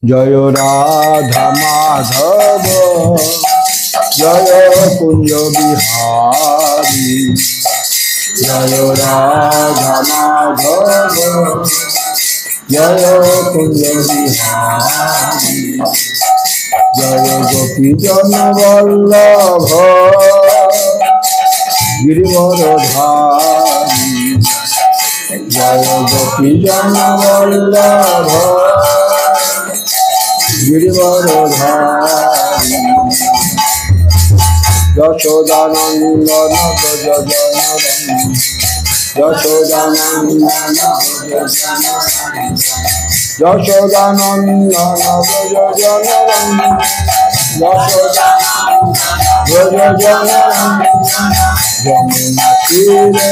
জয় রাধা মাধব জয় কুঞ্জ বিহারী জয় রাধা মাধব জয় কুঞ্জ বিহারী জয় গোপী জন বল্লভ গিরিবরধারী জয় গোপী জন বল্লভ গিরিবরধারী যশোদানন্দন ব্রজ জনরঞ্জন যশোদানন্দন ব্রজ জনরঞ্জন যশোদানন্দন ব্রজ জনরঞ্জন ব্রজ জনরঞ্জন যমুনা তীরে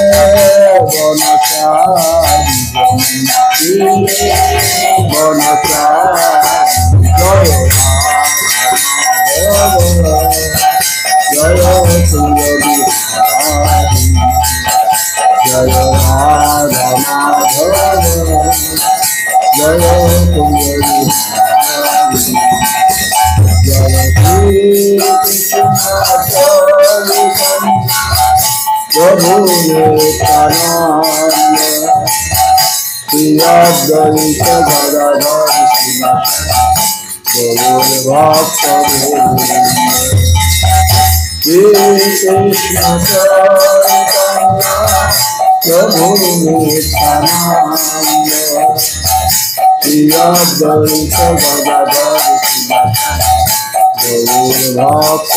বনচারী যমুনা তীরে বনচারী জয় রাধা জয় কুঞ্জ বিহারী জয় রাধা মাধব জয় কুঞ্জ বিহারী জয় শ্রী কৃষ্ণ প্রভু নিত্যানন্দ শ্রী অদ্বৈত গদাধর গৌর ভক্ত শ্রী কৃষ্ণ চৈতন্য প্রভু নিত্যানন্দ শ্রী অদ্বৈত গদাধর গৌর ভক্ত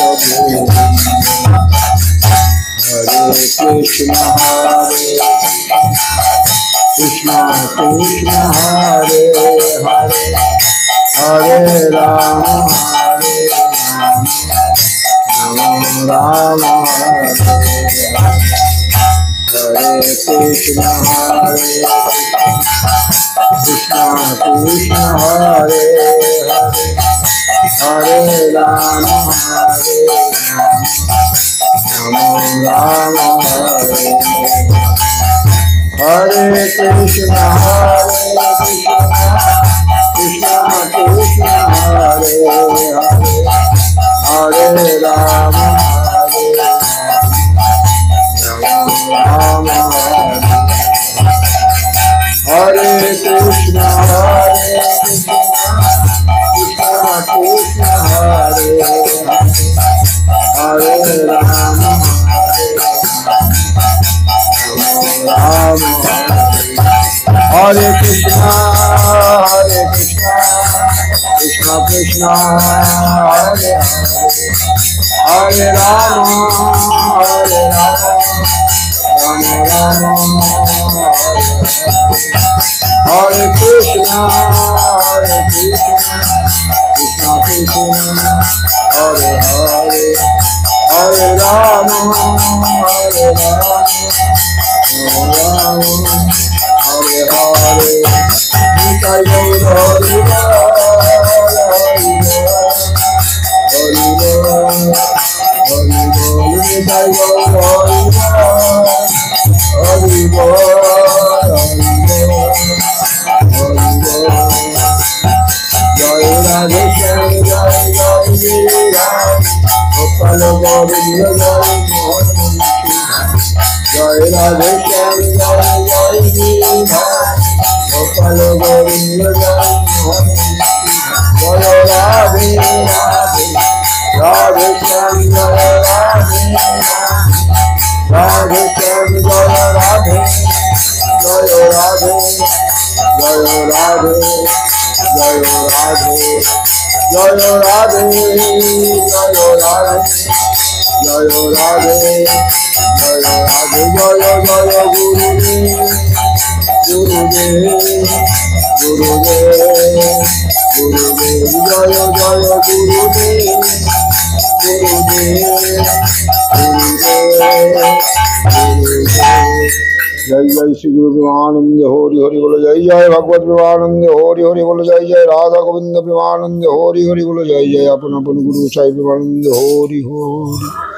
হরে কৃষ্ণ হরে কৃষ্ণ কৃষ্ণ হরে হরে হরে রাম হরে রাম রাম রাম হরে কৃষ্ণ হরে কৃষ্ণ কৃষ্ণ হরে হরে হরে রাম হরে রাম রাম হরে হরে কৃষ্ণ হরে কৃষ্ণ কৃষ্ণ হরে হরে হরে রাম হরে রাম হরে কৃষ্ণ হরে Krishna Krishna Hare Hare Ram Hare Krishna Krishna Krishna Hare Hare Rama Rama Rama Hare Krishna Krishna Krishna Hare Hare Hare Rama Hare Rama Hare Hare Nitai Gaur Hari Bol Nitai Gaur Hari Bol Jai Radhe Shyam Jai Jai Ram Gopal Govinda Jai Mohan Jai Radhe Shyam Jai Jai Ram Gopal Govinda Jai Mohan Jai Radhe Radhe Radhe Shyam Jai Radhe Radhe Shyam Jai Radhe Jai Radhe Jai Radhe Jai Radhe Jai Radhe Jai Radhe Jai Radhe Jai Radhe Jaya Jaya Gurudev Gurudev Gurudev Jaya Jaya Gurudev जय जय श्री गुरु प्रेमानंद हरि हरि बोलो जय जय भगवत प्रेमानंद हरि हरि बोलो जय जय राधा गोविंद प्रेमानंद हरि हरि बोलो जय जय अपन अपन गुरु साई प्रेमानंद हरि हरि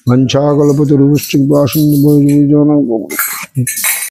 वंशाकल्पतरुश्च कृपासिन्धुभ्यो